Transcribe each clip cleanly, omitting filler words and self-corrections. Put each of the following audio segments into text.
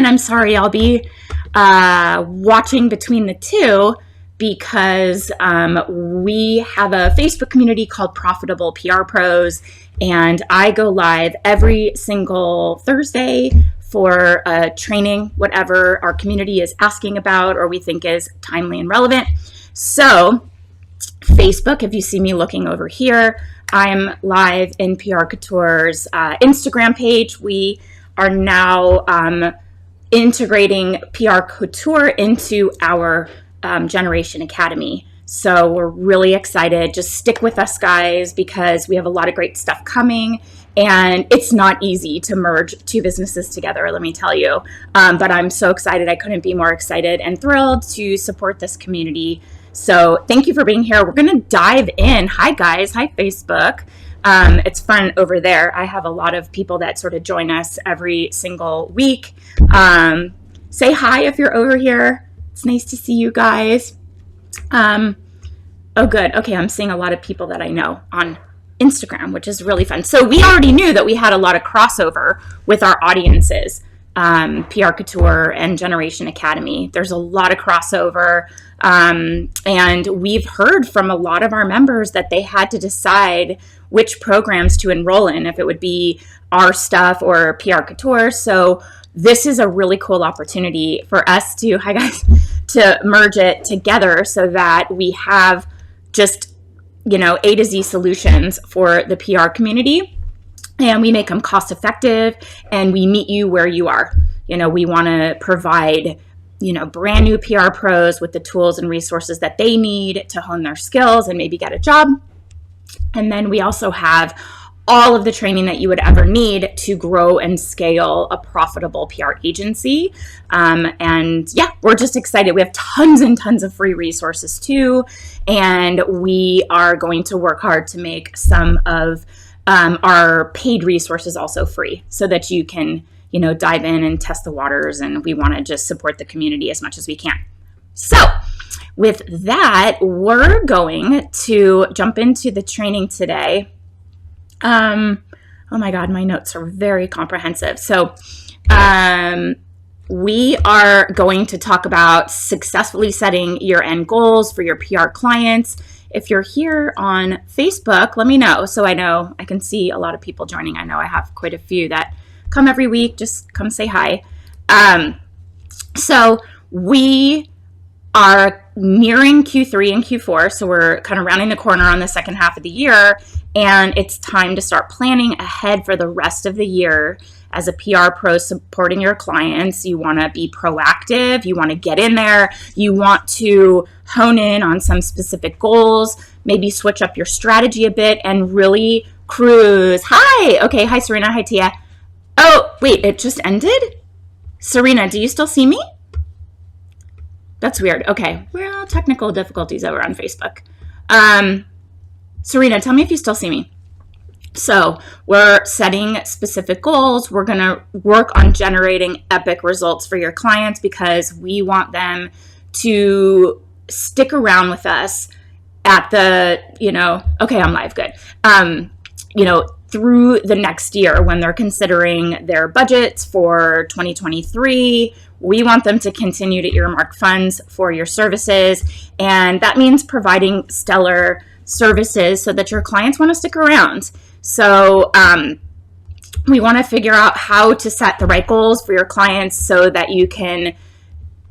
And I'm sorry, I'll be watching between the two because we have a Facebook community called Profitable PR Pros, and I go live every single Thursday for a training, whatever our community is asking about or we think is timely and relevant. So Facebook, if you see me looking over here, I'm live in PR Couture's Instagram page. We are now integrating PR Couture into our Generation Academy. So we're really excited. Just stick with us, guys, because we have a lot of great stuff coming. And it's not easy to merge two businesses together, let me tell you. But I'm so excited. I couldn't be more excited and thrilled to support this community. So thank you for being here. We're going to dive in. Hi, guys. Hi, Facebook. It's fun over there. I have a lot of people that sort of join us every single week. Say hi if you're over here. It's nice to see you guys. Oh, good. Okay, I'm seeing a lot of people that I know on Instagram, which is really fun. So we already knew that we had a lot of crossover with our audiences, PR Couture and Generation Academy. There's a lot of crossover, and we've heard from a lot of our members that they had to decide which programs to enroll in, if it would be our stuff or PR Couture. So this is a really cool opportunity for us to, hi guys, to merge it together so that we have just, A to Z solutions for the PR community, and we make them cost effective and we meet you where you are. We want to provide, brand new PR pros with the tools and resources that they need to hone their skills and maybe get a job. And then we also have all of the training that you would ever need to grow and scale a profitable PR agency. And yeah, we're just excited. We have tons and tons of free resources too. And we are going to work hard to make some of our paid resources also free so that you can, dive in and test the waters. And we want to just support the community as much as we can. So with that, we're going to jump into the training today. Oh my God, my notes are very comprehensive. So we are going to talk about successfully setting year-end goals for your PR clients. If you're here on Facebook, let me know. So I know I can see a lot of people joining. I know I have quite a few that come every week. Just come say hi. So we are nearing Q3 and Q4. So we're kind of rounding the corner on the second half of the year. And it's time to start planning ahead for the rest of the year. As a PR pro supporting your clients, you want to be proactive. You want to get in there. You want to hone in on some specific goals, maybe switch up your strategy a bit and really cruise. Hi. Okay. Hi, Serena. Hi, Tia. Oh, wait, it just ended? Serena, do you still see me? That's weird. Okay. Well, technical difficulties over on Facebook. Serena, tell me if you still see me. So we're setting specific goals. We're going to work on generating epic results for your clients because we want them to stick around with us at the, okay, I'm live. Good. Through the next year when they're considering their budgets for 2023, we want them to continue to earmark funds for your services. And that means providing stellar services so that your clients want to stick around. So we want to figure out how to set the right goals for your clients so that you can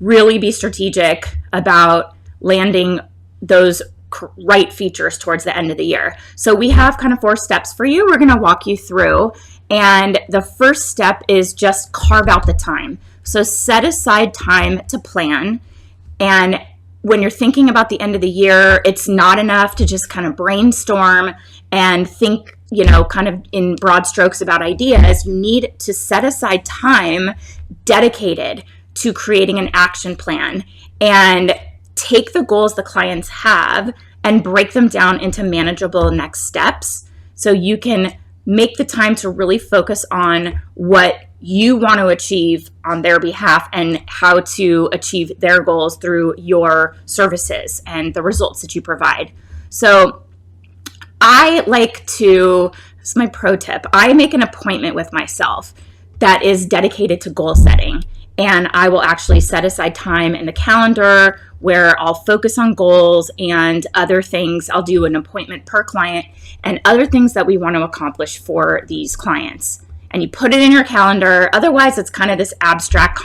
really be strategic about landing those right features towards the end of the year. So we have kind of 4 steps for you. We're going to walk you through. And the first step is just carve out the time. So set aside time to plan. And when you're thinking about the end of the year, it's not enough to just kind of brainstorm and think, kind of in broad strokes about ideas. You need to set aside time dedicated to creating an action plan and take the goals the clients have and break them down into manageable next steps so you can make the time to really focus on what you want to achieve on their behalf and how to achieve their goals through your services and the results that you provide. So I like to, this is my pro tip, I make an appointment with myself that is dedicated to goal setting. And I will actually set aside time in the calendar where I'll focus on goals and other things. I'll do an appointment per client and other things that we want to accomplish for these clients. And you put it in your calendar. Otherwise, it's kind of this abstract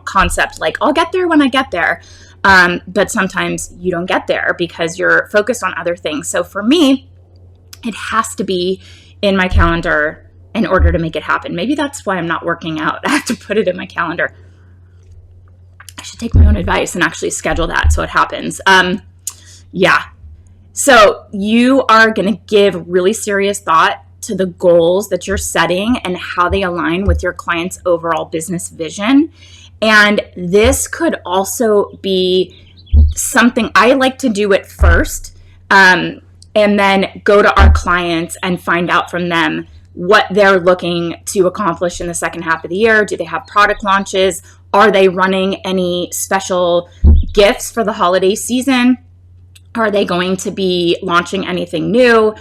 concept, like I'll get there when I get there. But sometimes you don't get there because you're focused on other things. So for me, it has to be in my calendar in order to make it happen. Maybe that's why I'm not working out. I have to put it in my calendar. I should take my own advice and actually schedule that so it happens. So you are going to give really serious thought to the goals that you're setting and how they align with your client's overall business vision. And this could also be something I like to do it first, and then go to our clients and find out from them what they're looking to accomplish in the second half of the year. Do they have product launches? Are they running any special gifts for the holiday season? Are they going to be launching anything new?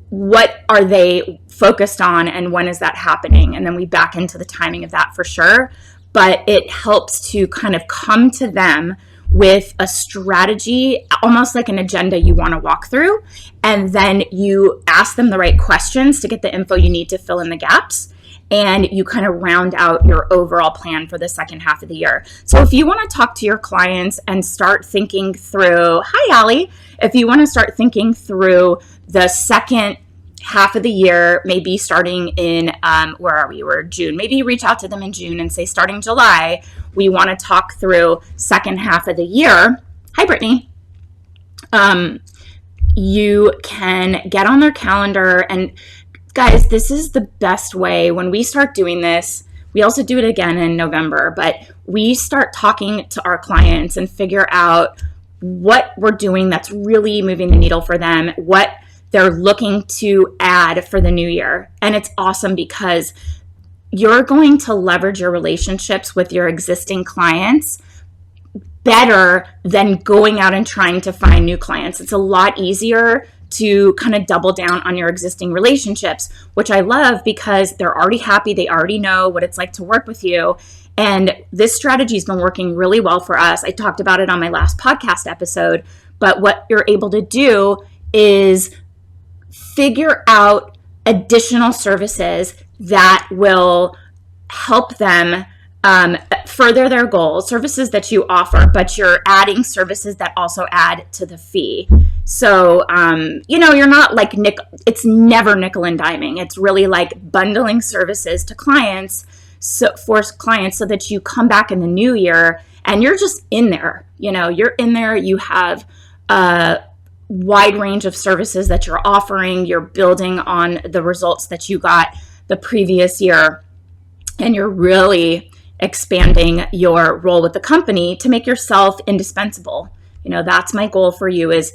What are they focused on and when is that happening? And then we back into the timing of that for sure. But it helps to kind of come to them with a strategy, almost like an agenda you want to walk through. And then you ask them the right questions to get the info you need to fill in the gaps. And you kind of round out your overall plan for the second half of the year. So if you want to talk to your clients and start thinking through, hi, Allie, if you want to start thinking through the second half of the year, maybe starting in, we're June. Maybe you reach out to them in June and say, starting July, we want to talk through second half of the year. Hi, Brittany. You can get on their calendar. And guys, this is the best way. When we start doing this, we also do it again in November, but we start talking to our clients and figure out what we're doing that's really moving the needle for them, what they're looking to add for the new year. And it's awesome because you're going to leverage your relationships with your existing clients better than going out and trying to find new clients. It's a lot easier to kind of double down on your existing relationships, which I love because they're already happy. They already know what it's like to work with you. And this strategy has been working really well for us. I talked about it on my last podcast episode, but what you're able to do is figure out additional services that will help them further their goals, services that you offer, but you're adding services that also add to the fee. So, you're not like it's never nickel and diming. It's really like bundling services to clients, so that you come back in the new year and you're just in there. You're in there, you have wide range of services that you're offering. You're building on the results that you got the previous year, and you're really expanding your role with the company to make yourself indispensable. That's my goal for you is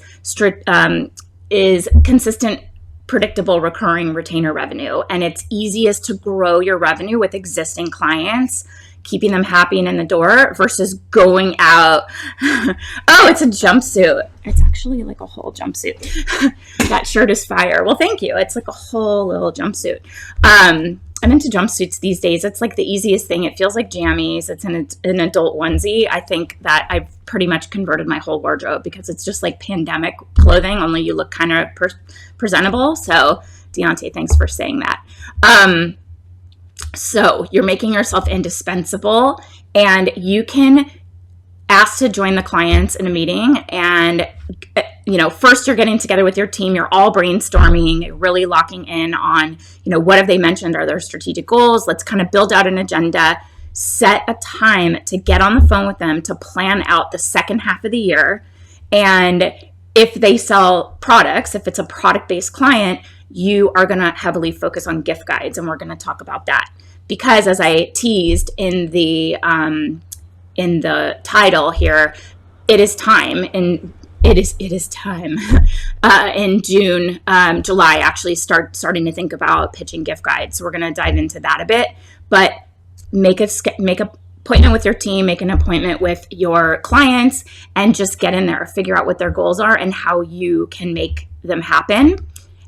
consistent, predictable, recurring retainer revenue. And it's easiest to grow your revenue with existing clients, keeping them happy and in the door versus going out. Oh, it's a jumpsuit. It's actually like a whole jumpsuit. That shirt is fire. Well, thank you. It's like a whole little jumpsuit. I'm into jumpsuits these days. It's like the easiest thing. It feels like jammies. It's an adult onesie. I think that I've pretty much converted my whole wardrobe because it's just like pandemic clothing, only you look kind of presentable. So Deontay, thanks for saying that. So you're making yourself indispensable, and you can ask to join the clients in a meeting. And, first you're getting together with your team. You're all brainstorming, really locking in on, what have they mentioned are their strategic goals. Let's kind of build out an agenda, set a time to get on the phone with them to plan out the second half of the year. And if they sell products, if it's a product-based client, you are going to heavily focus on gift guides, and we're going to talk about that because, as I teased in the title here, it is time, and it is time in June, July. Actually, starting to think about pitching gift guides. So we're going to dive into that a bit, but make an appointment with your team, make an appointment with your clients, and just get in there, figure out what their goals are and how you can make them happen.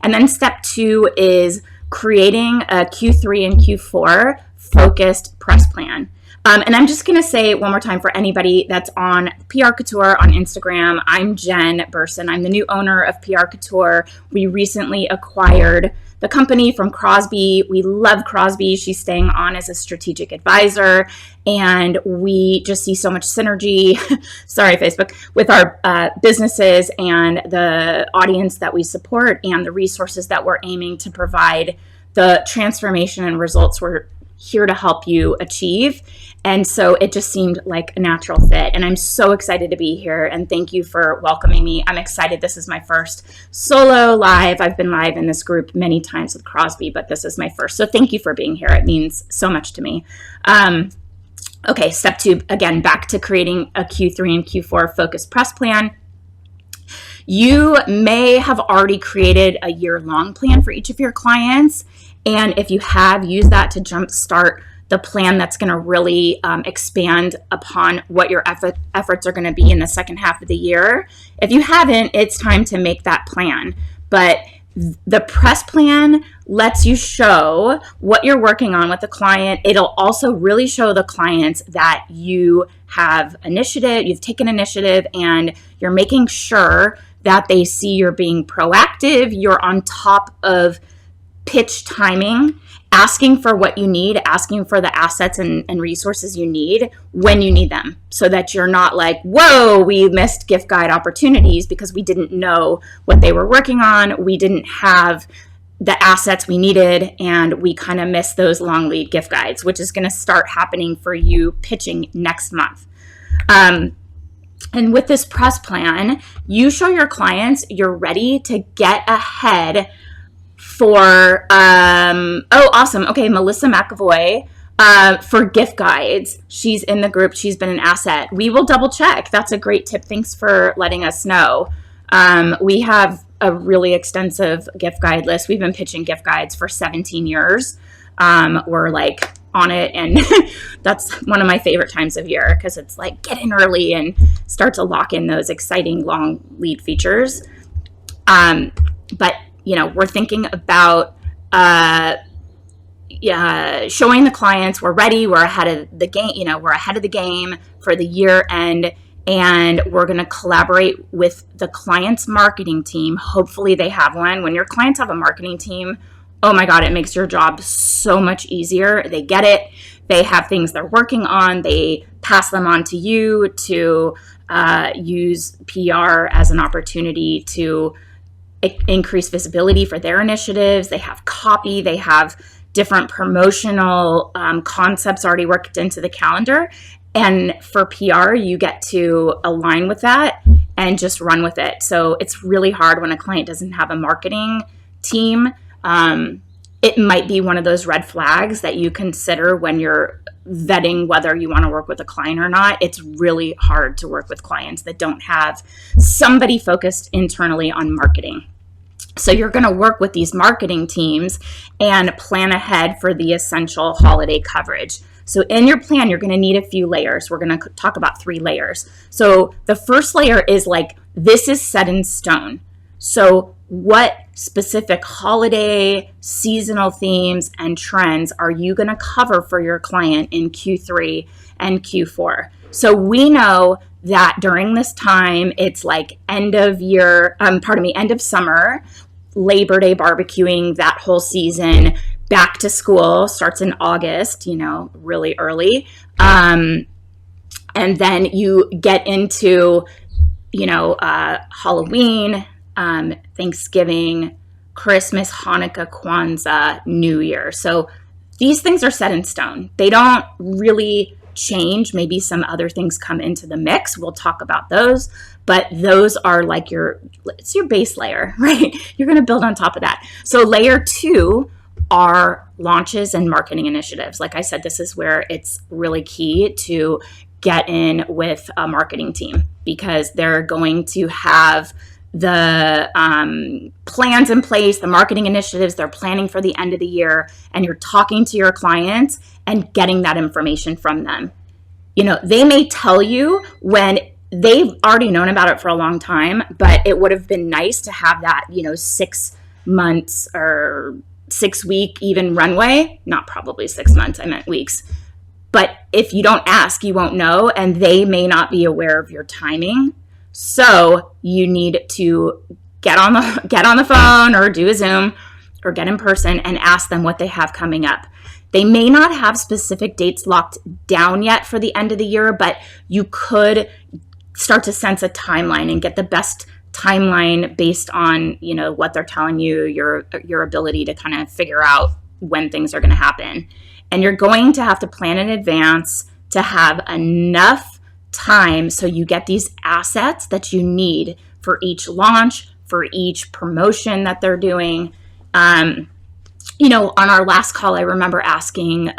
And then step 2 is creating a Q3 and Q4 focused press plan. And I'm just going to say it one more time for anybody that's on PR Couture on Instagram. I'm Jen Burson. I'm the new owner of PR Couture. We recently acquired the company from Crosby. We love Crosby. She's staying on as a strategic advisor, and we just see so much synergy, sorry, Facebook, with our businesses and the audience that we support and the resources that we're aiming to provide, the transformation and results we're here to help you achieve. And so it just seemed like a natural fit. And I'm so excited to be here. And thank you for welcoming me. I'm excited. This is my first solo live. I've been live in this group many times with Crosby, but this is my first. So thank you for being here. It means so much to me. Okay, step 2, again, back to creating a Q3 and Q4 focused press plan. You may have already created a year-long plan for each of your clients. And if you have, use that to jumpstart the plan that's going to really expand upon what your efforts are going to be in the second half of the year. If you haven't, it's time to make that plan. But the press plan lets you show what you're working on with the client. It'll also really show the clients that you have initiative, you've taken initiative, and you're making sure that they see you're being proactive, you're on top of pitch timing, asking for what you need, asking for the assets and resources you need when you need them, so that you're not like, whoa, we missed gift guide opportunities because we didn't know what they were working on. We didn't have the assets we needed, and we kind of missed those long lead gift guides, which is going to start happening for you pitching next month. And with this press plan, you show your clients you're ready to get ahead for, oh, awesome. Okay, Melissa McAvoy, for gift guides. She's in the group. She's been an asset. We will double check. That's a great tip. Thanks for letting us know. We have a really extensive gift guide list. We've been pitching gift guides for 17 years. We're like on it, and that's one of my favorite times of year because it's like get in early and start to lock in those exciting long lead features. But you know, we're thinking about showing the clients we're ready, we're ahead of the game, you know, we're ahead of the game for the year end, and we're going to collaborate with the client's marketing team. Hopefully they have one. When your clients have a marketing team, oh my God, it makes your job so much easier. They get it. They have things they're working on. They pass them on to you to use PR as an opportunity to increase visibility for their initiatives. They have copy. They have different promotional concepts already worked into the calendar. And for PR, you get to align with that and just run with it. So it's really hard when a client doesn't have a marketing team. It might be one of those red flags that you consider when you're vetting whether you want to work with a client or not. It's really hard to work with clients that don't have somebody focused internally on marketing. So you're going to work with these marketing teams and plan ahead for the essential holiday coverage. So in your plan, you're going to need a few layers. We're going to talk about 3 layers. So the first layer is like, this is set in stone. So what specific holiday, seasonal themes and trends are you going to cover for your client in Q3 and Q4? So we know that during this time, it's like end of summer, Labor Day barbecuing, that whole season. Back to school starts in August, you know, really early. And then you get into, you know, Halloween, Thanksgiving, Christmas, Hanukkah, Kwanzaa, New Year. So these things are set in stone. They don't really change. Maybe some other things come into the mix. We'll talk about those, but those are like it's your base layer, right? You're going to build on top of that. So layer 2 are launches and marketing initiatives. Like I said, this is where it's really key to get in with a marketing team because they're going to have the plans in place, the marketing initiatives they're planning for the end of the year, and you're talking to your clients and getting that information from them. You know, they may tell you when they've already known about it for a long time, but it would have been nice to have that, you know, 6 months or 6 week even runway, not probably 6 months, I meant weeks, But if you don't ask, you won't know, and they may not be aware of your timing. So you need to get on the phone or do a Zoom or get in person and ask them what they have coming up. They may not have specific dates locked down yet for the end of the year, but you could start to sense a timeline and get the best timeline based on, what they're telling you, your ability to kind of figure out when things are going to happen. And you're going to have to plan in advance to have enough time so you get these assets that you need for each launch, for each promotion that they're doing. On our last call, I remember asking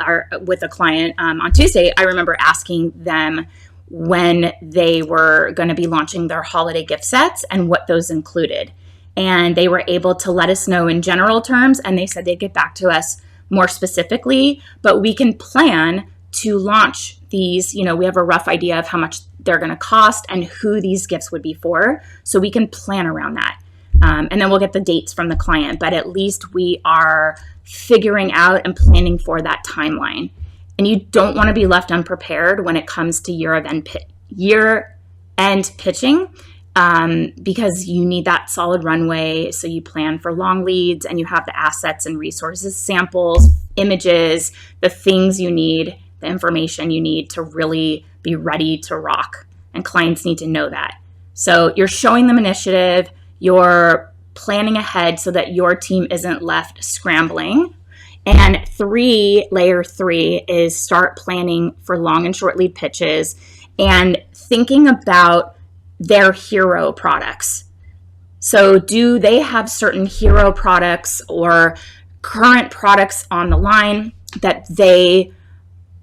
with a client on Tuesday, I remember asking them when they were going to be launching their holiday gift sets and what those included. And they were able to let us know in general terms, and they said they'd get back to us more specifically, but we can plan to launch these. We have a rough idea of how much they're going to cost and who these gifts would be for, so we can plan around that. And then we'll get the dates from the client, but at least we are figuring out and planning for that timeline. And you don't want to be left unprepared when it comes to year-end pitching, because you need that solid runway. So you plan for long leads and you have the assets and resources, samples, images, the things you need, the information you need to really be ready to rock. And clients need to know that. So you're showing them initiative, you're planning ahead so that your team isn't left scrambling. And layer three is start planning for long and short lead pitches and thinking about their hero products. So do they have certain hero products or current products on the line that they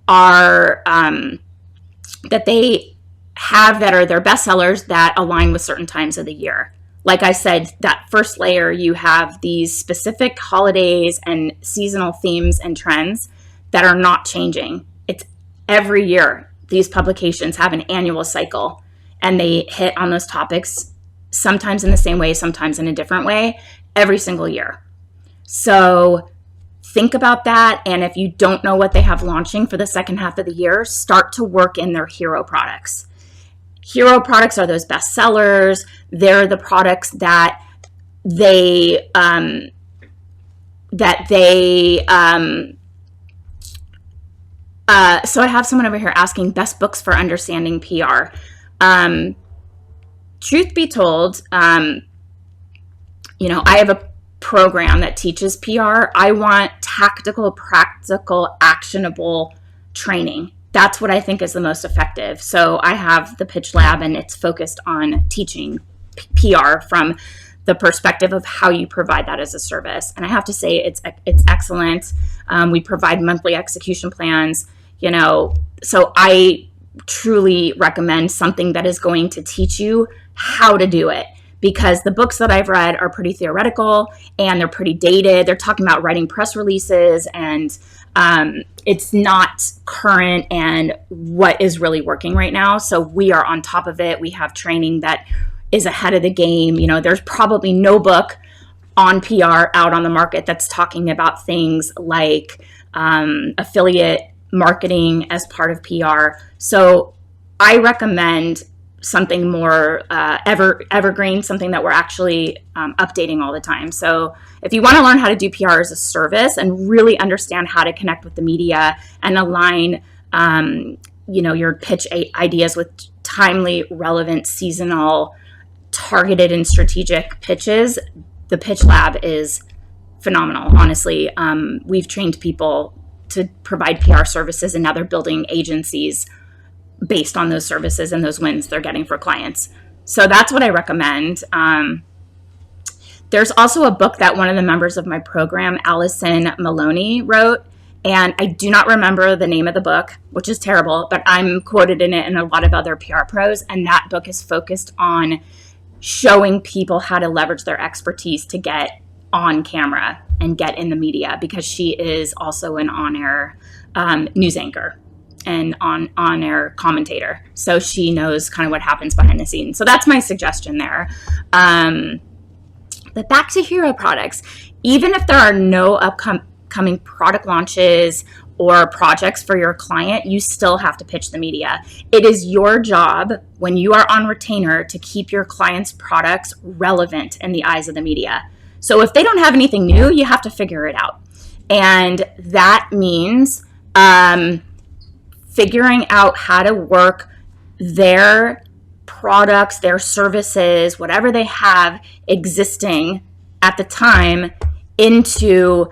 are, that they have that are their best sellers that align with certain times of the year? Like I said, that first layer, you have these specific holidays and seasonal themes and trends that are not changing. It's every year. These publications have an annual cycle and they hit on those topics, sometimes in the same way, sometimes in a different way, every single year. So think about that. And if you don't know what they have launching for the second half of the year, start to work in their hero products. Hero products are those best sellers. They're the products that they so I have someone over here asking best books for understanding PR. Truth be told, I have a program that teaches PR. I want tactical, practical, actionable training. That's what I think is the most effective. So I have the Pitch Lab, and it's focused on teaching PR from the perspective of how you provide that as a service. And I have to say it's excellent. We provide monthly execution plans, so I truly recommend something that is going to teach you how to do it, because the books that I've read are pretty theoretical and they're pretty dated. They're talking about writing press releases, and it's not current and what is really working right now. So we are on top of it. We have training that is ahead of the game. There's probably no book on PR out on the market that's talking about things like affiliate marketing as part of PR. So I recommend something more evergreen, something that we're actually updating all the time. So if you want to learn how to do PR as a service and really understand how to connect with the media and align, your pitch ideas with timely, relevant, seasonal, targeted, and strategic pitches, the Pitch Lab is phenomenal. Honestly, we've trained people to provide PR services, and now they're building agencies based on those services and those wins they're getting for clients. So that's what I recommend. There's also a book that one of the members of my program, Allison Maloney, wrote, and I do not remember the name of the book, which is terrible, but I'm quoted in it and a lot of other PR pros, and that book is focused on showing people how to leverage their expertise to get on camera and get in the media, because she is also an on-air news anchor and on-air commentator. So she knows kind of what happens behind the scenes. So that's my suggestion there. But back to hero products. Even if there are no upcoming product launches or projects for your client, you still have to pitch the media. It is your job when you are on retainer to keep your clients' products relevant in the eyes of the media. So if they don't have anything new, you have to figure it out. And that means figuring out how to work their products, their services, whatever they have existing at the time into,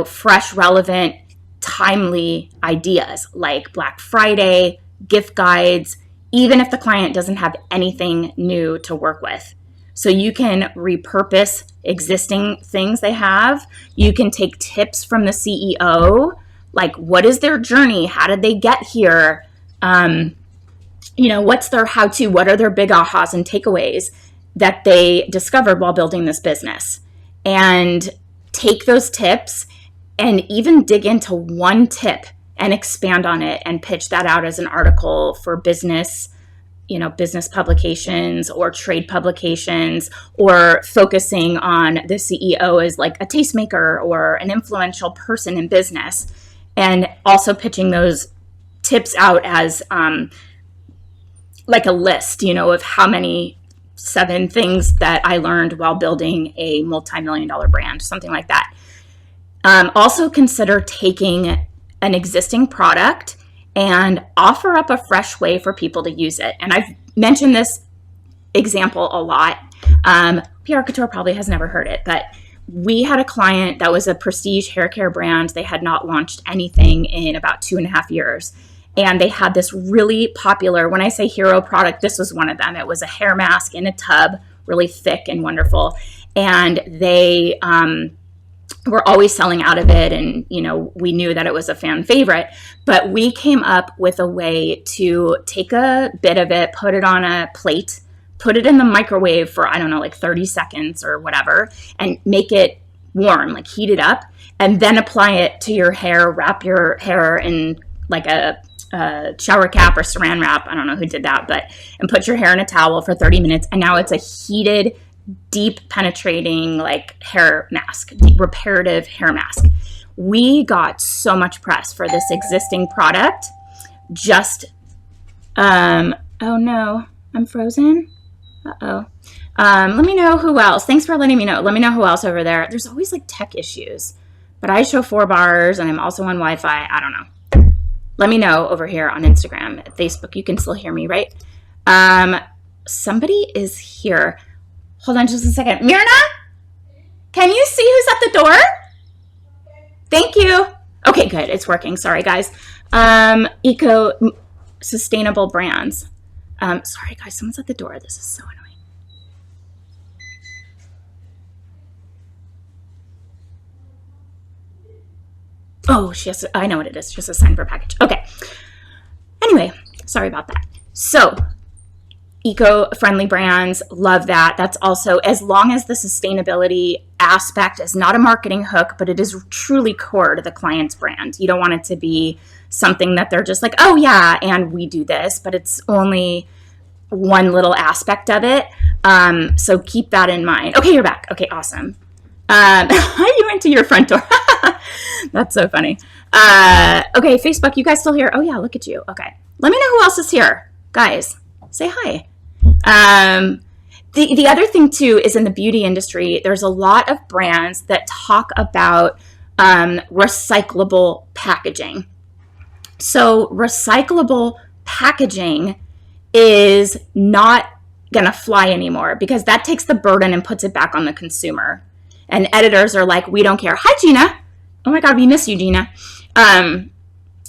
fresh, relevant, timely ideas like Black Friday, gift guides, even if the client doesn't have anything new to work with. So you can repurpose existing things they have. You can take tips from the CEO, like what is their journey? How did they get here? What's their how-to? What are their big ahas and takeaways that they discovered while building this business? And take those tips and even dig into one tip and expand on it and pitch that out as an article for business publications or trade publications, or focusing on the CEO as like a tastemaker or an influential person in business, and also pitching those tips out as like a list, of how many 7 things that I learned while building a multi-million-dollar brand, something like that. Also consider taking an existing product and offer up a fresh way for people to use it. And I've mentioned this example a lot. PR Couture probably has never heard it, but we had a client that was a prestige hair care brand. They had not launched anything in about 2.5 years. And they had this really popular, when I say hero product, this was one of them. It was a hair mask in a tub, really thick and wonderful. And they were always selling out of it. And, we knew that it was a fan favorite. But we came up with a way to take a bit of it, put it on a plate, put it in the microwave for, 30 seconds or whatever, and make it warm, like heat it up, and then apply it to your hair, wrap your hair in like a shower cap or saran wrap. I don't know who did that, and put your hair in a towel for 30 minutes. And now it's a heated, deep penetrating like hair mask, reparative hair mask. We got so much press for this existing product. Oh no, I'm frozen. Uh-oh. Let me know who else. Thanks for letting me know. Let me know who else over there. There's always like tech issues, but I show 4 bars and I'm also on Wi-Fi. I don't know. Let me know over here on Instagram. Facebook, you can still hear me, right? Somebody is here. Hold on just a second. Myrna, can you see who's at the door? Thank you. Okay, good. It's working. Sorry, guys. Sustainable brands. Sorry, guys. Someone's at the door. This is so annoying. Oh, I know what it is. Just a sign for a package. Okay. Anyway, sorry about that. So, eco-friendly brands, love that. That's also, as long as the sustainability aspect is not a marketing hook, but it is truly core to the client's brand. You don't want it to be something that they're just like, oh yeah, and we do this, but it's only one little aspect of it. So keep that in mind. Okay, you're back. Okay, awesome. You went to your front door. That's so funny. Okay, Facebook, you guys still here? Oh yeah, look at you. Okay. Let me know who else is here. Guys, say hi. The other thing too is in the beauty industry, there's a lot of brands that talk about recyclable packaging. So recyclable packaging is not going to fly anymore because that takes the burden and puts it back on the consumer. And editors are like, we don't care. Hi, Gina. Oh my God, we miss you, Gina.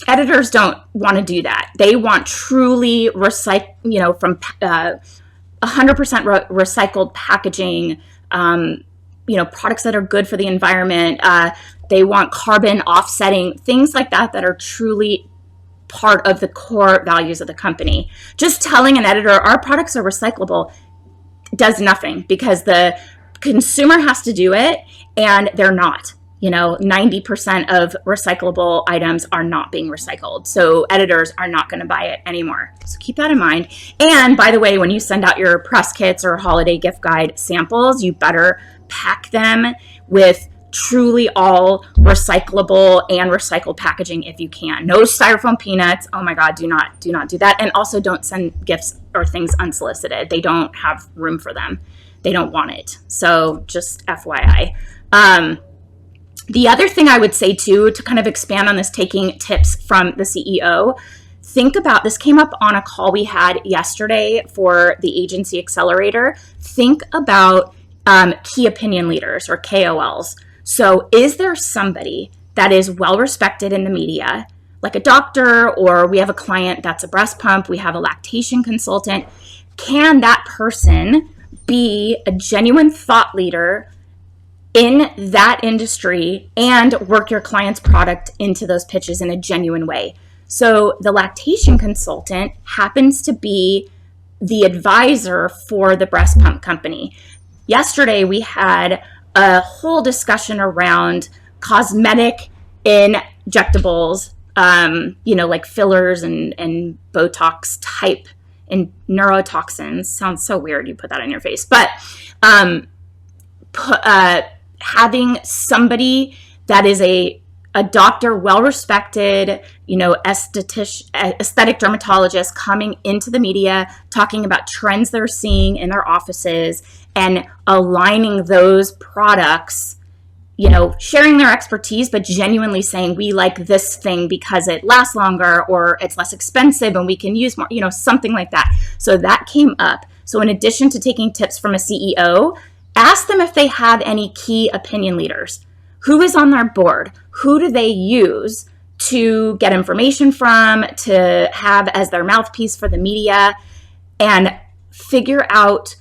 Editors don't want to do that. They want truly from 100% recycled packaging, products that are good for the environment. They want carbon offsetting, things like that that are truly part of the core values of the company. Just telling an editor our products are recyclable does nothing because the consumer has to do it and they're not. 90% of recyclable items are not being recycled. So editors are not going to buy it anymore. So keep that in mind. And by the way, when you send out your press kits or holiday gift guide samples, you better pack them with truly all recyclable and recycled packaging if you can. No styrofoam peanuts. Oh my God, do not do that. And also don't send gifts or things unsolicited. They don't have room for them. They don't want it. So just FYI. The other thing I would say too, to kind of expand on this, taking tips from the CEO, think about, this came up on a call we had yesterday for the Agency Accelerator. Think about key opinion leaders or KOLs. So is there somebody that is well respected in the media, like a doctor, or we have a client that's a breast pump, we have a lactation consultant? Can that person be a genuine thought leader in that industry and work your client's product into those pitches in a genuine way? So the lactation consultant happens to be the advisor for the breast pump company. Yesterday, we had a whole discussion around cosmetic injectables, like fillers and Botox type and neurotoxins. Sounds so weird you put that on your face. But having somebody that is a doctor, well-respected, aesthetic dermatologist coming into the media, talking about trends they're seeing in their offices and aligning those products, sharing their expertise, but genuinely saying, we like this thing because it lasts longer or it's less expensive and we can use more, something like that. So that came up. So in addition to taking tips from a CEO, ask them if they have any key opinion leaders. Who is on their board? Who do they use to get information from, to have as their mouthpiece for the media, and figure out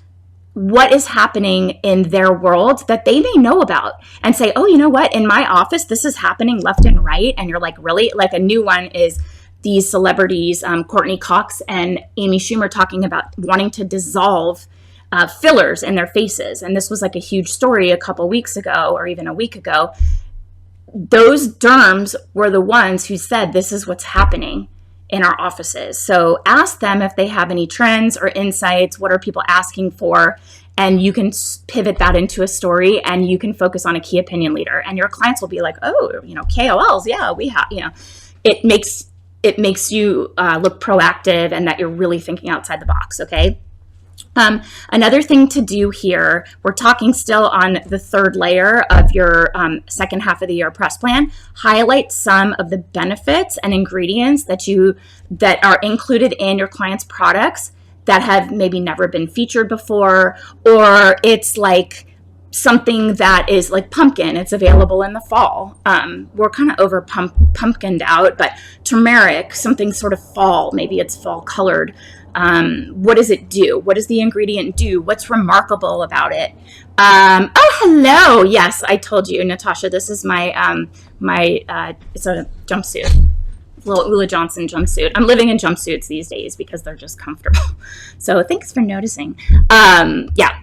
what is happening in their world that they may know about and say, oh, you know what? In my office, this is happening left and right. And you're like, really? Like a new one is these celebrities, Courtney Cox and Amy Schumer, talking about wanting to dissolve fillers in their faces. And this was like a huge story a couple weeks ago or even a week ago. Those derms were the ones who said, this is what's happening in our offices. So ask them if they have any trends or insights. What are people asking for? And you can pivot that into a story and you can focus on a key opinion leader. And your clients will be like, oh, KOLs, yeah, we have, it makes you look proactive and that you're really thinking outside the box, okay? Another thing to do here, we're talking still on the third layer of your second half of the year press plan. Highlight some of the benefits and ingredients that are included in your client's products that have maybe never been featured before, or it's like something that is like pumpkin. It's available in the fall. We're kind of over pumpkined out, but turmeric, something sort of fall, maybe it's fall colored. What does it do? What does the ingredient do? What's remarkable about it? Oh, hello. Yes, I told you, Natasha, this is my it's a jumpsuit. Little Ula Johnson jumpsuit. I'm living in jumpsuits these days because they're just comfortable. So thanks for noticing.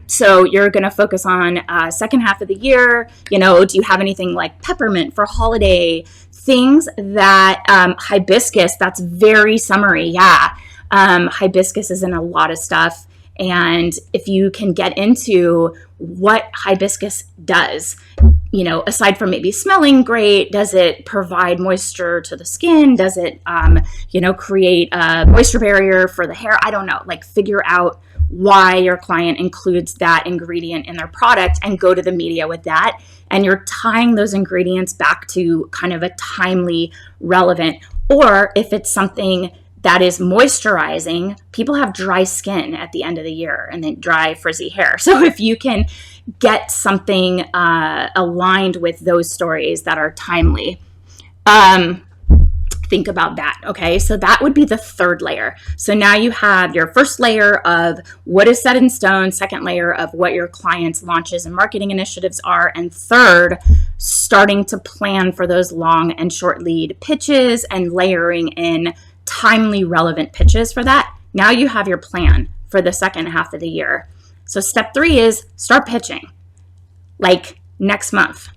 So you're going to focus on second half of the year. Do you have anything like peppermint for holiday? Things that hibiscus, that's very summery. Yeah. Hibiscus is in a lot of stuff. And if you can get into what hibiscus does, aside from maybe smelling great, does it provide moisture to the skin? Does it, create a moisture barrier for the hair? I don't know. Like figure out why your client includes that ingredient in their product and go to the media with that. And you're tying those ingredients back to kind of a timely, relevant, or if it's something that is moisturizing, people have dry skin at the end of the year and then dry, frizzy hair. So if you can get something aligned with those stories that are timely, think about that, okay? So that would be the third layer. So now you have your first layer of what is set in stone, second layer of what your clients' launches and marketing initiatives are, and third, starting to plan for those long and short lead pitches and layering in timely, relevant pitches for that. Now you have your plan for the second half of the year. So step 3 is start pitching, like next month.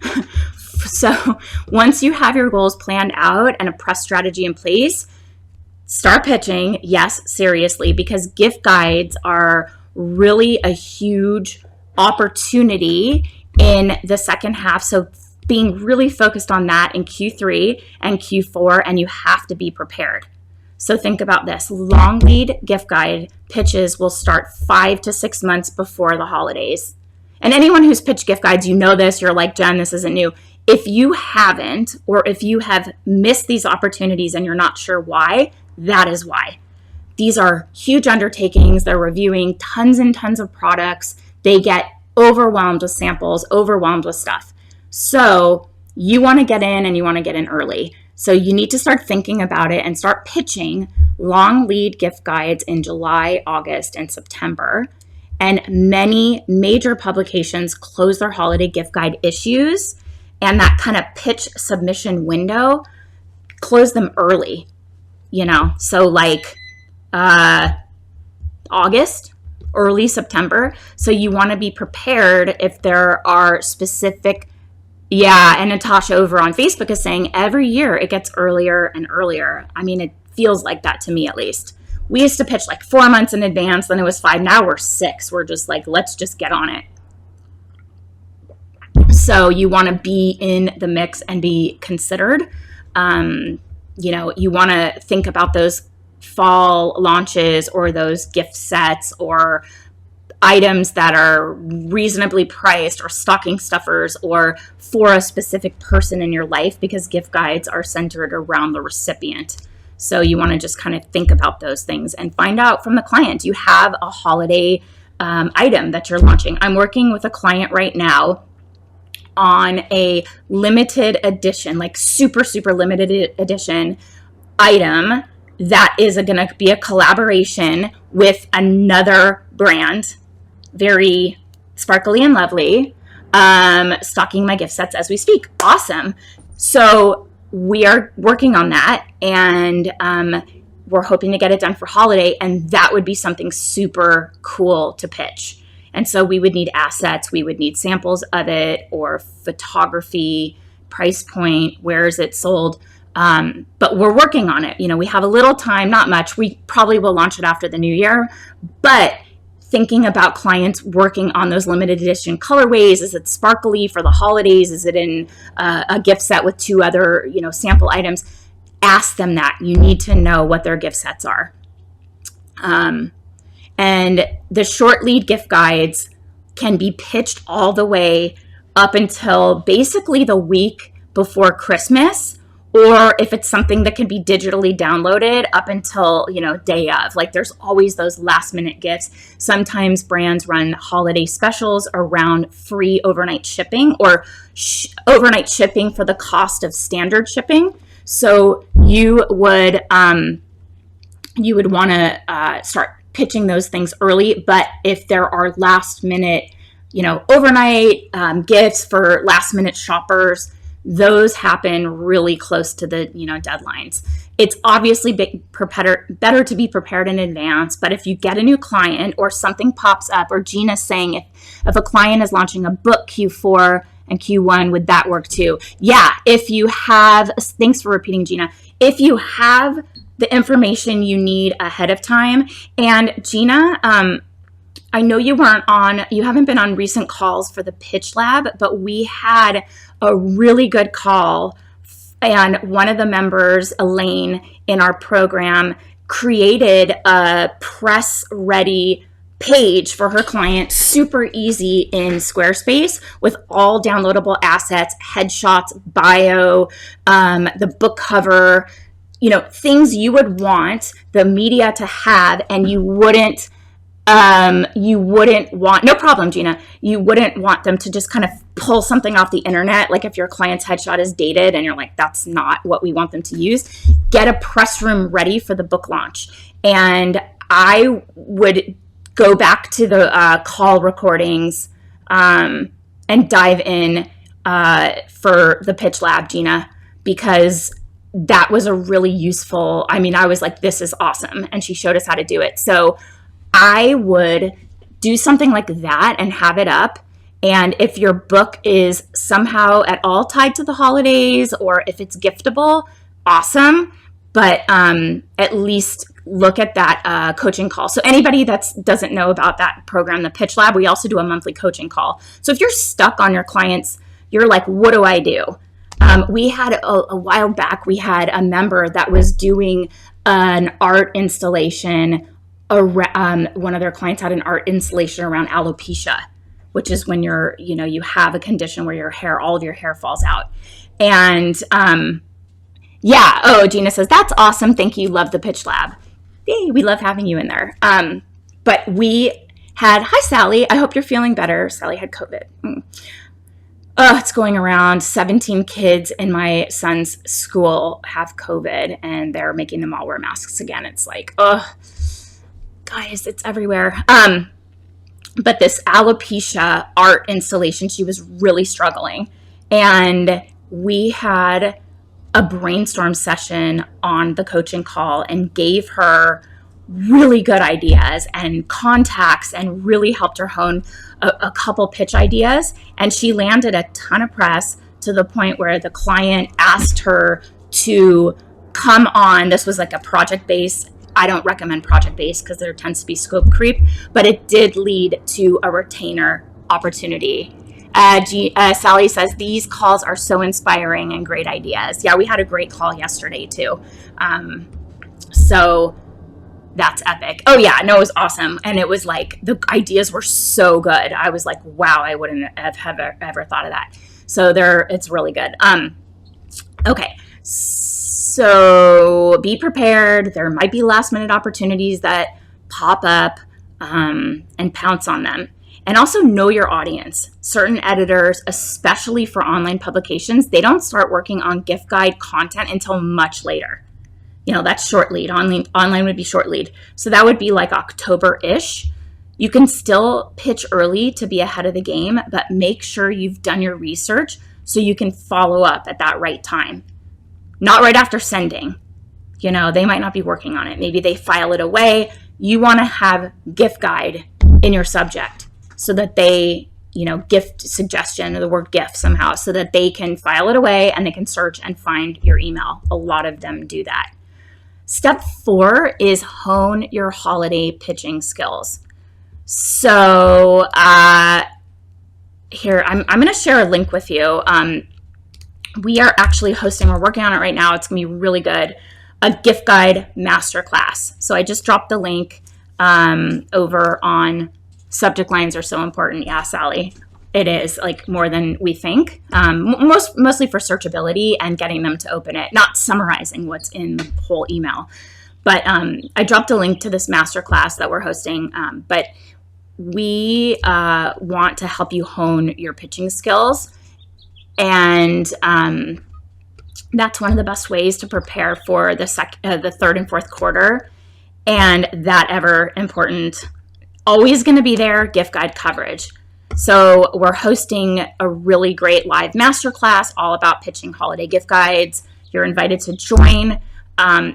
So once you have your goals planned out and a press strategy in place, start pitching. Yes, seriously, because gift guides are really a huge opportunity in the second half. So being really focused on that in Q3 and Q4, and you have to be prepared. So think about this. Long lead gift guide pitches will start 5 to 6 months before the holidays. And anyone who's pitched gift guides, you know this. You're like, Jen, this isn't new. If you haven't, or if you have missed these opportunities and you're not sure why, that is why. These are huge undertakings. They're reviewing tons and tons of products. They get overwhelmed with samples, overwhelmed with stuff. So you want to get in, and you want to get in early. So you need to start thinking about it and start pitching long lead gift guides in July, August, and September. And many major publications close their holiday gift guide issues, and that kind of pitch submission window, close them early, so like August, early September. So you want to be prepared if there are specific, and Natasha over on Facebook is saying every year it gets earlier and earlier. I mean, it feels like that to me, at least. We used to pitch like 4 months in advance, then it was 5. Now we're 6. We're just like, let's just get on it. So you want to be in the mix and be considered. You want to think about those fall launches or those gift sets or items that are reasonably priced or stocking stuffers or for a specific person in your life, because gift guides are centered around the recipient. So you want to just kind of think about those things and find out from the client. Do you have a holiday item that you're launching? I'm working with a client right now on a limited edition, like super, super limited edition item that is going to be a collaboration with another brand, very sparkly and lovely, stocking my gift sets as we speak. Awesome. So we are working on that, and we're hoping to get it done for holiday, and that would be something super cool to pitch. And so we would need assets, we would need samples of it, or photography, price point, where is it sold? But we're working on it. We have a little time, not much. We probably will launch it after the new year, but thinking about clients working on those limited edition colorways. Is it sparkly for the holidays? Is it in a gift set with 2 other, sample items? Ask them that. You need to know what their gift sets are. And the short lead gift guides can be pitched all the way up until basically the week before Christmas, or if it's something that can be digitally downloaded, up until, day of. Like, there's always those last minute gifts. Sometimes brands run holiday specials around free overnight shipping, or overnight shipping for the cost of standard shipping. So you would want to start pitching those things early. But if there are last minute, overnight gifts for last minute shoppers, those happen really close to the, deadlines. It's obviously better to be prepared in advance, but if you get a new client or something pops up, or Gina's saying if a client is launching a book Q4 and Q1, would that work too? Yeah, if you have, thanks for repeating, Gina, if you have the information you need ahead of time. And Gina, I know you haven't been on recent calls for the Pitch Lab, but we had a really good call, and one of the members, Elaine, in our program created a press ready page for her client, super easy, in Squarespace, with all downloadable assets, headshots, bio, the book cover, things you would want the media to have, and you wouldn't want, no problem, Gina, you wouldn't want them to just kind of pull something off the internet. Like, if your client's headshot is dated and you're like, that's not what we want them to use, get a press room ready for the book launch. And I would go back to the call recordings and dive in for the Pitch Lab, Gina, because that was a really useful, I was like, this is awesome. And she showed us how to do it. So I would do something like that and have it up. And if your book is somehow at all tied to the holidays, or if it's giftable, awesome. But at least look at that coaching call. So anybody that doesn't know about that program, the Pitch Lab, we also do a monthly coaching call. So if you're stuck on your client's you're like, what do I do? We had a while back, we had a member that was doing an art installation. One of their clients had an art installation around alopecia, which is when you have a condition where all of your hair falls out. And Gina says, that's awesome. Thank you. Love the Pitch Lab. Yay, we love having you in there. But we had, hi, Sally. I hope you're feeling better. Sally had COVID. It's going around. 17 kids in my son's school have COVID, and they're making them all wear masks again. It's like, guys, it's everywhere. But this alopecia art installation, she was really struggling. And we had a brainstorm session on the coaching call and gave her really good ideas and contacts and really helped her hone a couple pitch ideas. And she landed a ton of press to the point where the client asked her to come on. This was like a project-based. I don't recommend project-based because there tends to be scope creep, but it did lead to a retainer opportunity. Sally says, these calls are so inspiring and great ideas. Yeah, we had a great call yesterday too. So that's epic. Oh yeah, no, it was awesome. And it was like, the ideas were so good. I was like, wow, I wouldn't have ever thought of that. So it's really good. Okay. So be prepared. There might be last minute opportunities that pop up, and pounce on them. And also know your audience. Certain editors, especially for online publications, they don't start working on gift guide content until much later. That's short lead. Online would be short lead. So that would be like October-ish. You can still pitch early to be ahead of the game, but make sure you've done your research so you can follow up at that right time. Not right after sending. They might not be working on it. Maybe they file it away. You want to have gift guide in your subject so that they, gift suggestion, or the word gift somehow, so that they can file it away and they can search and find your email. A lot of them do that. Step 4 is hone your holiday pitching skills. So here, I'm going to share a link with you. We are actually we're working on it right now. It's going to be really good. A gift guide masterclass. So I just dropped the link over on subject lines are so important. Yeah, Sally, it is like more than we think. Mostly for searchability and getting them to open it, not summarizing what's in the whole email. But I dropped a link to this masterclass that we're hosting. But we want to help you hone your pitching skills. And that's one of the best ways to prepare for the third and fourth quarter. And that ever important, always going to be there, gift guide coverage. So we're hosting a really great live masterclass all about pitching holiday gift guides. You're invited to join.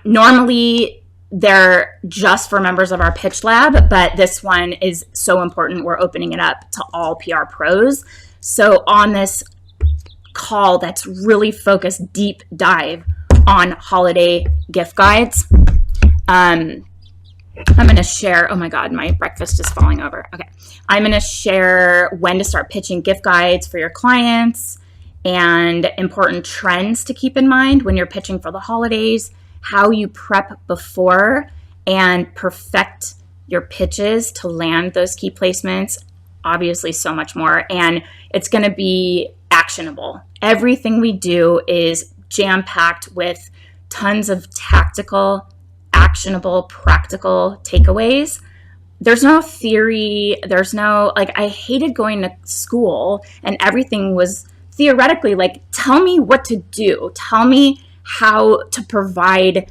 Normally, they're just for members of our Pitch Lab, but this one is so important. We're opening it up to all PR pros. So on this call that's really focused, deep dive on holiday gift guides, I'm going to share, oh my God, my breakfast is falling over. Okay. I'm going to share when to start pitching gift guides for your clients and important trends to keep in mind when you're pitching for the holidays, how you prep before and perfect your pitches to land those key placements, obviously so much more. And it's going to be actionable. Everything we do is jam-packed with tons of tactical, actionable, practical takeaways. There's no theory. There's no, I hated going to school and everything was theoretically tell me what to do. Tell me how to provide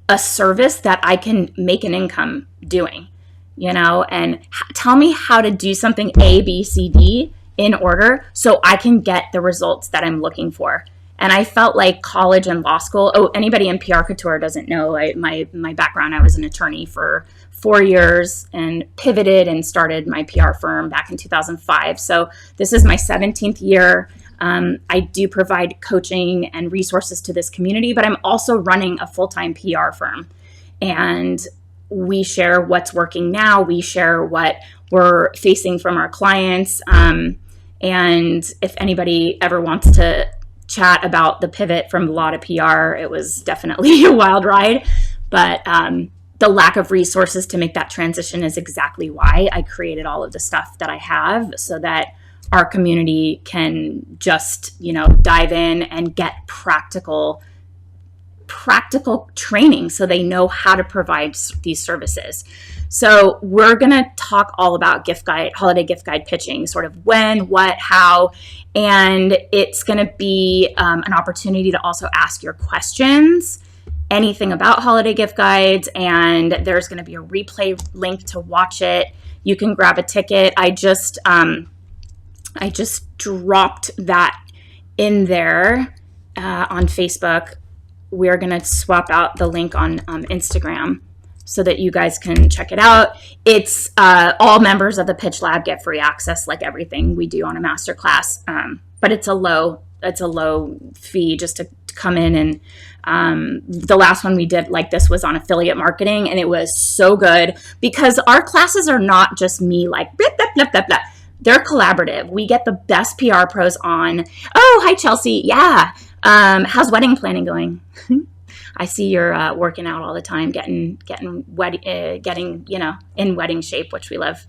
a service that I can make an income doing, and tell me how to do something A, B, C, D in order so I can get the results that I'm looking for. And I felt like college and law school, anybody in PR Couture doesn't know, my background, I was an attorney for 4 years and pivoted and started my PR firm back in 2005. So this is my 17th year. I do provide coaching and resources to this community, but I'm also running a full-time PR firm. And we share what's working now. We share what we're facing from our clients. And if anybody ever wants to chat about the pivot from law to PR, it was definitely a wild ride. But the lack of resources to make that transition is exactly why I created all of the stuff that I have, so that our community can just, dive in and get practical training so they know how to provide these services. So we're going to talk all about holiday gift guide pitching, sort of when, what, how, and it's going to be an opportunity to also ask your questions, anything about holiday gift guides, and there's going to be a replay link to watch it. You can grab a ticket. I just dropped that in there on Facebook. We're going to swap out the link on Instagram so that you guys can check it out. It's all members of the Pitch Lab get free access, like everything we do on a masterclass. But it's a low fee just to come in. And the last one we did like this was on affiliate marketing, and it was so good because our classes are not just me like blah, blah, blah, blah, blah. They're collaborative. We get the best PR pros on. Oh, hi, Chelsea. Yeah. How's wedding planning going? I see you're working out all the time, getting in wedding shape, which we love,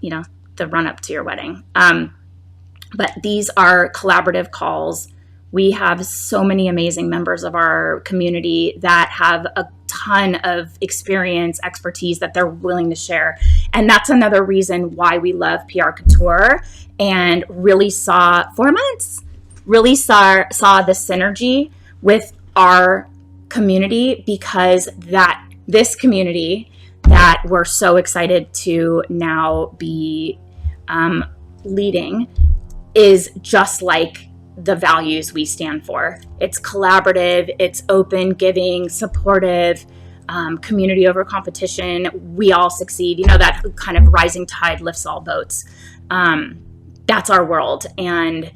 the run up to your wedding. But these are collaborative calls. We have so many amazing members of our community that have a ton of experience, expertise that they're willing to share. And that's another reason why we love PR Couture and really saw 4 months, really saw the synergy with our community, because this community that we're so excited to now be leading is just like the values we stand for. It's collaborative, it's open, giving, supportive, community over competition. We all succeed. That kind of rising tide lifts all boats. That's our world. And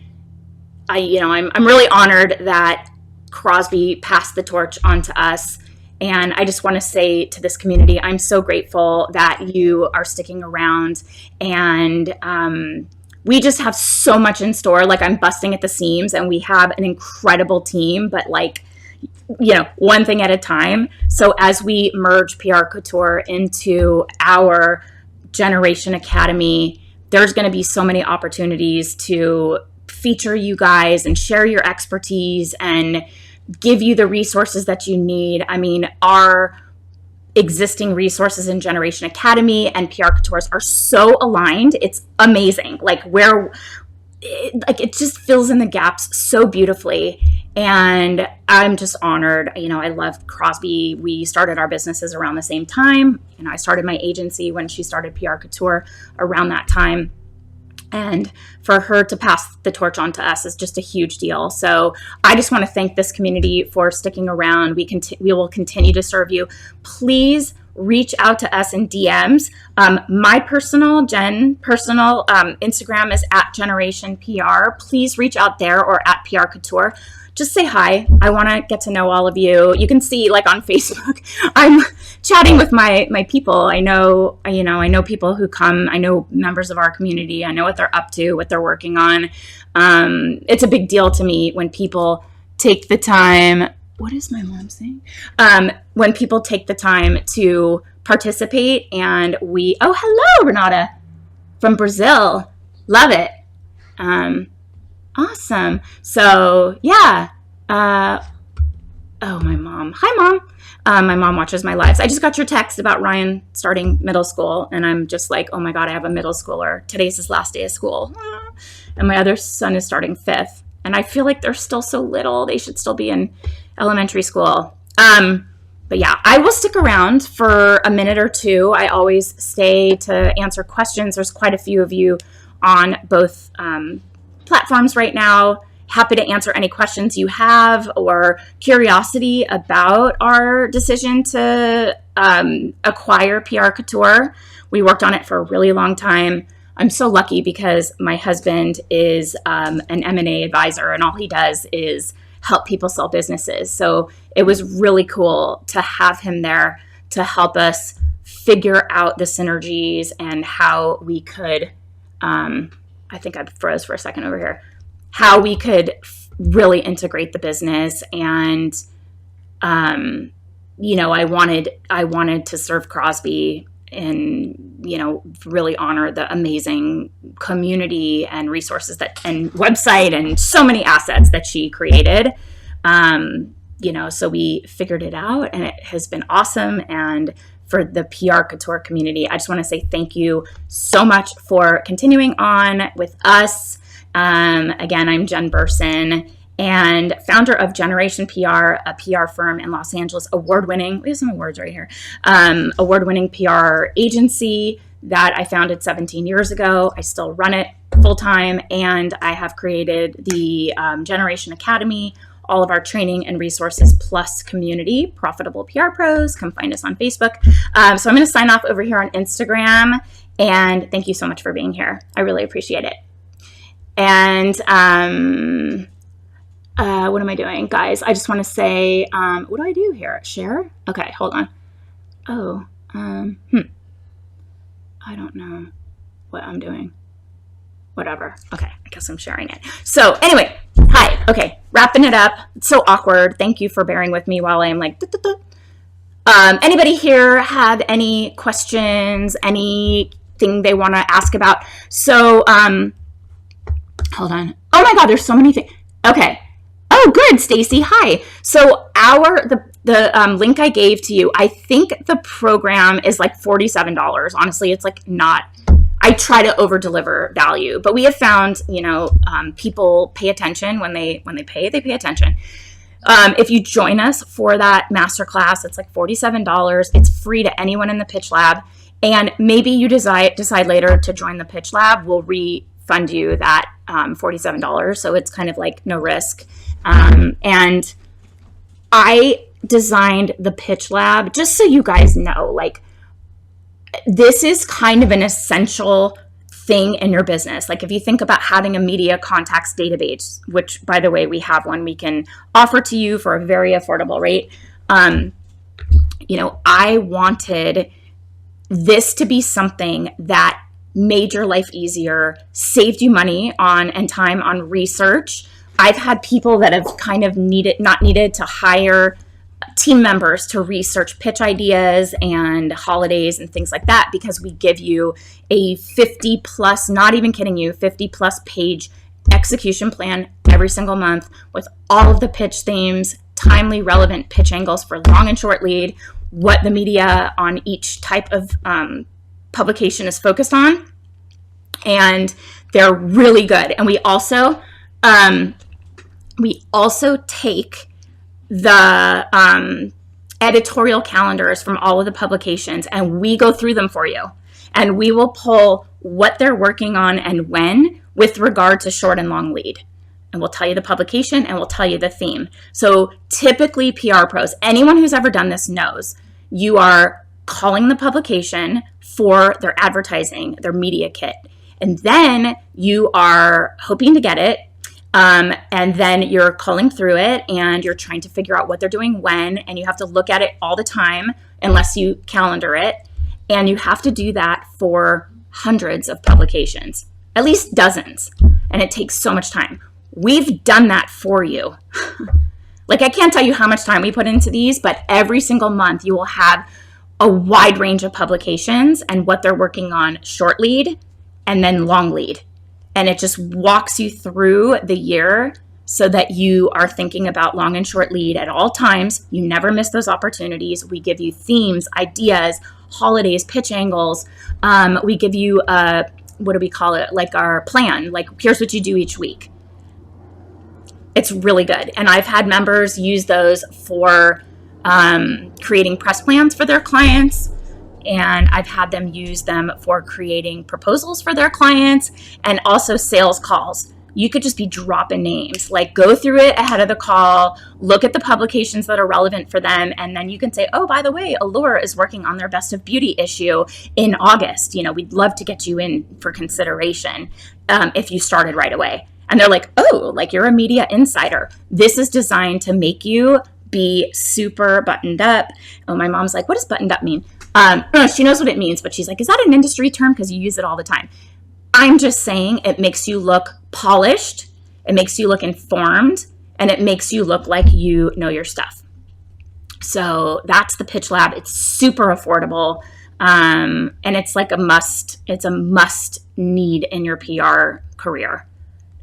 I'm really honored that Crosby passed the torch on to us. And I just want to say to this community, I'm so grateful that you are sticking around. And we just have so much in store. Like, I'm busting at the seams, and we have an incredible team, but one thing at a time. So as we merge PR Couture into our Generation Academy, there's going to be so many opportunities to feature you guys and share your expertise and give you the resources that you need. I mean, our existing resources in Generation Academy and PR Coutures are so aligned. It's amazing. It just fills in the gaps so beautifully. And I'm just honored. I love Crosby. We started our businesses around the same time. I started my agency when she started PR Couture around that time. And for her to pass the torch on to us is just a huge deal. So I just want to thank this community for sticking around. We will continue to serve you. Please reach out to us in DMs. My personal Instagram is @GenerationPR. Please reach out there, or @PR Couture. Just say hi. I want to get to know all of you. You can see, on Facebook, I'm chatting with my people. I know people who come. I know members of our community. I know what they're up to, what they're working on. It's a big deal to me when people take the time. What is my mom saying? When people take the time to participate, and hello, Renata from Brazil. Love it. Awesome. So yeah. My mom. Hi, Mom. My mom watches my lives. I just got your text about Ryan starting middle school, and I'm just like, oh my God, I have a middle schooler. Today's his last day of school. And my other son is starting 5th. And I feel like they're still so little. They should still be in elementary school. But yeah, I will stick around for a minute or two. I always stay to answer questions. There's quite a few of you on both platforms right now. Happy to answer any questions you have or curiosity about our decision to acquire PR Couture. We worked on it for a really long time. I'm so lucky because my husband is an M&A advisor, and all he does is help people sell businesses. So it was really cool to have him there to help us figure out the synergies and how we could I think I froze for a second over here, how we could really integrate the business. And, I wanted to serve Crosby and, really honor the amazing community and resources and website and so many assets that she created. So we figured it out, and it has been awesome. And for the PR Couture community, I just want to say thank you so much for continuing on with us. Again, I'm Jen Burson, and founder of Generation PR, a PR firm in Los Angeles, award-winning, we have some awards right here, award-winning PR agency that I founded 17 years ago. I still run it full-time, and I have created the Generation Academy, all of our training and resources plus community, Profitable PR Pros. Come find us on Facebook. So I'm going to sign off over here on Instagram, and thank you so much for being here. I really appreciate it. And what am I doing, guys? I just want to say, what do I do here? Share? Okay, hold on. Oh, I don't know what I'm doing. Whatever. Okay, I guess I'm sharing it. So anyway, hi. Okay, wrapping it up. It's so awkward. Thank you for bearing with me while I'm like, anybody here have any questions, anything they want to ask about? So, hold on. Oh my God, there's so many things. Okay. Oh, good, Stacy. Hi. So the link I gave to you, I think the program is like $47. Honestly, it's like not. I try to over deliver value, but we have found, people pay attention when they pay attention. If you join us for that masterclass, it's like $47. It's free to anyone in the Pitch Lab. And maybe you decide later to join the Pitch Lab. We'll refund you that $47. So it's kind of like no risk. And I designed the Pitch Lab, just so you guys know, like, this is kind of an essential thing in your business. Like if you think about having a media contacts database, which by the way, we have one we can offer to you for a very affordable rate. I wanted this to be something that made your life easier, saved you money and time on research. I've had people that have kind of not needed to hire team members to research pitch ideas and holidays and things like that, because we give you a 50 plus, not even kidding you, 50 plus page execution plan every single month with all of the pitch themes, timely, relevant pitch angles for long and short lead, what the media on each type of publication is focused on. And they're really good. And we also take the editorial calendars from all of the publications, and we go through them for you. And we will pull what they're working on and when with regard to short and long lead. And we'll tell you the publication and we'll tell you the theme. So typically PR pros, anyone who's ever done this knows, you are calling the publication for their advertising, their media kit. And then you are hoping to get it. And then you're culling through it and you're trying to figure out what they're doing when, and you have to look at it all the time unless you calendar it. And you have to do that for hundreds of publications, at least dozens. And it takes so much time. We've done that for you. Like, I can't tell you how much time we put into these, but every single month you will have a wide range of publications and what they're working on, short lead and then long lead. And it just walks you through the year so that you are thinking about long and short lead at all times. You never miss those opportunities. We give you themes, ideas, holidays, pitch angles. We give you what do we call it? Like our plan, like here's what you do each week. It's really good. And I've had members use those for creating press plans for their clients. And I've had them use them for creating proposals for their clients and also sales calls. You could just be dropping names, like go through it ahead of the call, look at the publications that are relevant for them. And then you can say, oh, by the way, Allure is working on their Best of Beauty issue in August. We'd love to get you in for consideration if you started right away. And they're like, oh, like you're a media insider. This is designed to make you be super buttoned up. Oh, my mom's like, what does buttoned up mean? She knows what it means, but she's like, is that an industry term? Because you use it all the time. I'm just saying it makes you look polished, it makes you look informed, and it makes you look like you know your stuff. So that's the Pitch Lab. It's super affordable. And it's like it's a must need in your PR career.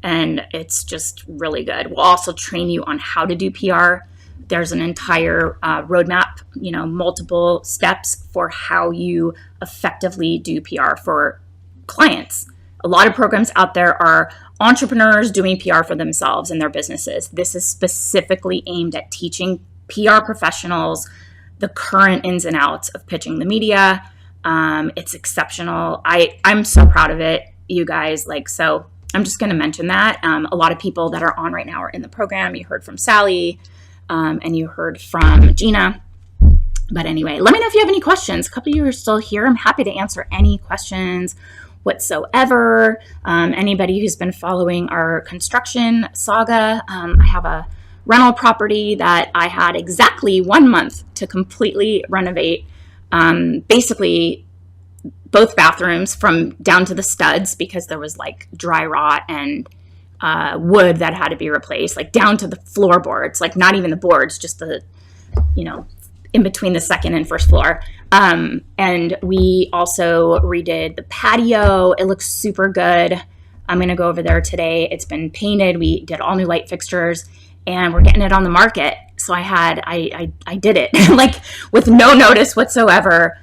And it's just really good. We'll also train you on how to do PR. There's an entire roadmap, multiple steps for how you effectively do PR for clients. A lot of programs out there are entrepreneurs doing PR for themselves and their businesses. This is specifically aimed at teaching PR professionals the current ins and outs of pitching the media. It's exceptional. I'm so proud of it, you guys. So I'm just going to mention that. A lot of people that are on right now are in the program. You heard from Sally, and you heard from Gina. But anyway, let me know if you have any questions. A couple of you are still here. I'm happy to answer any questions whatsoever. Anybody who's been following our construction saga, I have a rental property that I had exactly 1 month to completely renovate. Basically, both bathrooms from down to the studs, because there was like dry rot and wood that had to be replaced, like down to the floorboards, like not even the boards, just the, in between the second and first floor. And we also redid the patio. It looks super good. I'm going to go over there today. It's been painted. We did all new light fixtures and we're getting it on the market. So I did it like with no notice whatsoever,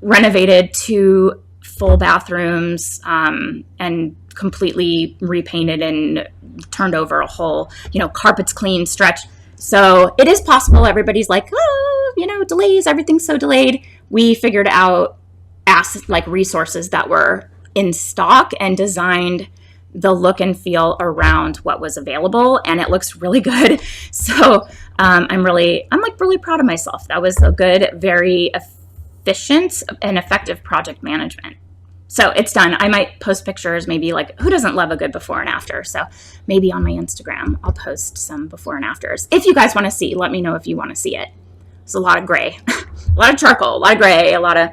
renovated 2 full bathrooms, and completely repainted and turned over a whole, carpets clean, stretch. So it is possible. Everybody's like, delays, everything's so delayed. We figured out resources that were in stock and designed the look and feel around what was available, and it looks really good. So I'm really proud of myself. That was a good, very efficient and effective project management. So it's done. I might post pictures, maybe who doesn't love a good before and after? So maybe on my Instagram, I'll post some before and afters. If you guys want to see, let me know if you want to see it. It's a lot of gray, a lot of charcoal, a lot of gray, a lot of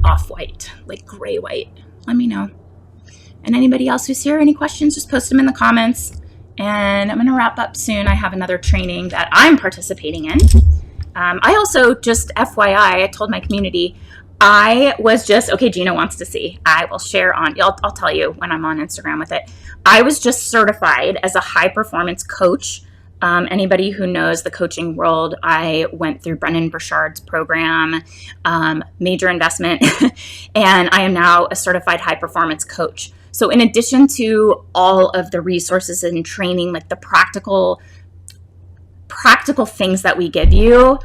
off-white, like gray white. Let me know. And anybody else who's here, any questions, just post them in the comments. And I'm going to wrap up soon. I have another training that I'm participating in. I also, just FYI, I told my community, Gina wants to see. I will share I'll tell you when I'm on Instagram with it. I was just certified as a high performance coach. Anybody who knows the coaching world, I went through Brennan Burchard's program, major investment, and I am now a certified high performance coach. So in addition to all of the resources and training, like the practical things that we give you,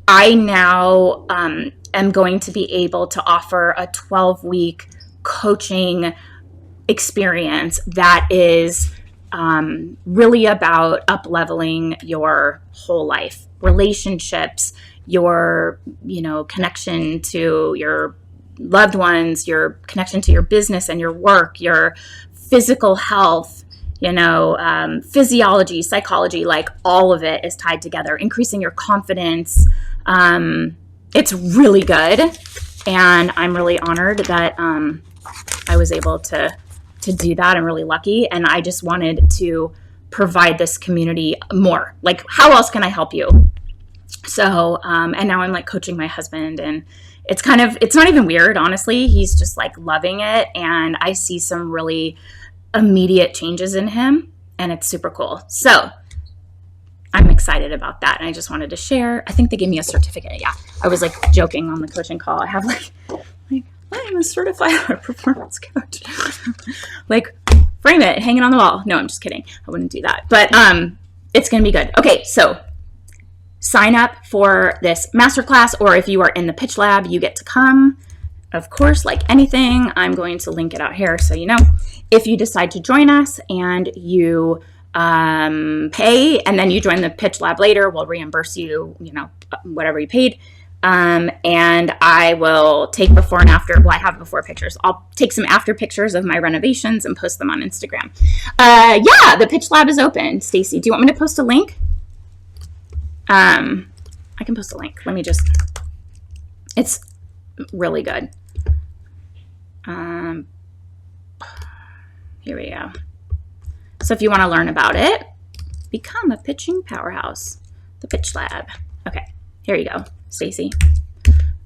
I now am going to be able to offer a 12-week coaching experience that is really about up-leveling your whole life, relationships, your, connection to your loved ones, your connection to your business and your work, your physical health, physiology, psychology, all of it is tied together, increasing your confidence. It's really good. And I'm really honored that I was able to do that. I'm really lucky. And I just wanted to provide this community more. How else can I help you? So, and now I'm coaching my husband, and it's not even weird, honestly. He's just loving it. And I see some really immediate changes in him, and it's super cool. So I'm excited about that. And I just wanted to share. I think they gave me a certificate. Yeah. I was joking on the coaching call. I have I'm a certified performance coach. Frame it, hang it on the wall. No, I'm just kidding. I wouldn't do that. But it's going to be good. Okay, so sign up for this masterclass, or if you are in the Pitch Lab, you get to come. Of course, like anything, I'm going to link it out here so you know. If you decide to join us and you pay, and then you join the Pitch Lab later, we'll reimburse you, whatever you paid. And I will take before and after. Well, I have before pictures. I'll take some after pictures of my renovations and post them on Instagram. Yeah, the Pitch Lab is open. Stacy, do you want me to post a link? I can post a link. Let me just, it's really good. Here we go. So if you want to learn about it, become a pitching powerhouse. The Pitch Lab. Okay, here you go, Stacy.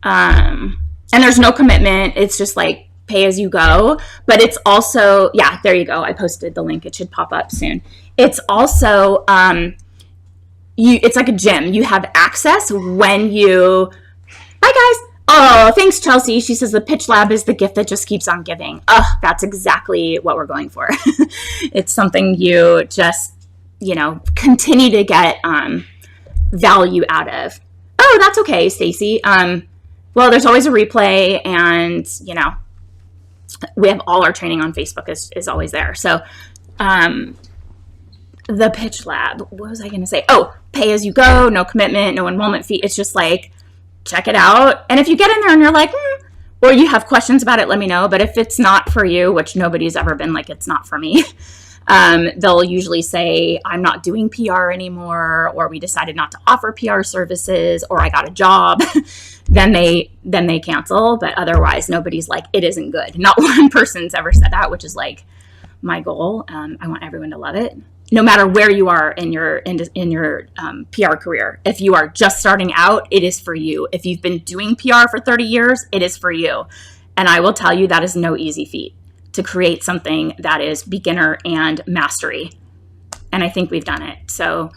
And there's no commitment. It's just like pay as you go. But it's also, yeah, there you go. I posted the link. It should pop up soon. It's also, it's like a gym. You have access when you, bye guys. Oh, thanks, Chelsea. She says the Pitch Lab is the gift that just keeps on giving. Oh, that's exactly what we're going for. It's something you just, continue to get value out of. Oh, that's okay, Stacy. Well, there's always a replay, and, we have all our training on Facebook is always there. So, the Pitch Lab, what was I going to say? Oh, pay as you go, no commitment, no enrollment fee. It's just like, check it out. And if you get in there and you're like, or you have questions about it, let me know. But if it's not for you, which nobody's ever been like, it's not for me, they'll usually say, I'm not doing PR anymore, or we decided not to offer PR services, or I got a job. then they cancel. But otherwise, nobody's like, it isn't good. Not one person's ever said that, which is like my goal. I want everyone to love it, no matter where you are in your PR career. If you are just starting out, it is for you. If you've been doing PR for 30 years, it is for you. And I will tell you, that is no easy feat to create something that is beginner and mastery. And I think we've done it. So,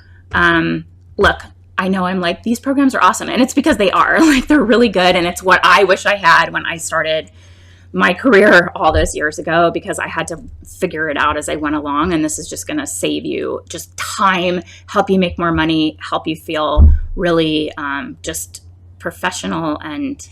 look, I know I'm like, these programs are awesome. And it's because they are. Like, they're really good. And it's what I wish I had when I started my career all those years ago, because I had to figure it out as I went along. And this is just going to save you just time, help you make more money, help you feel really just professional and,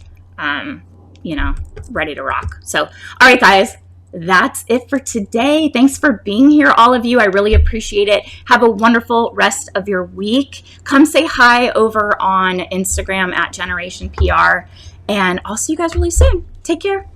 ready to rock. So, all right, guys, that's it for today. Thanks for being here, all of you. I really appreciate it. Have a wonderful rest of your week. Come say hi over on Instagram at Generation PR, and I'll see you guys really soon. Take care.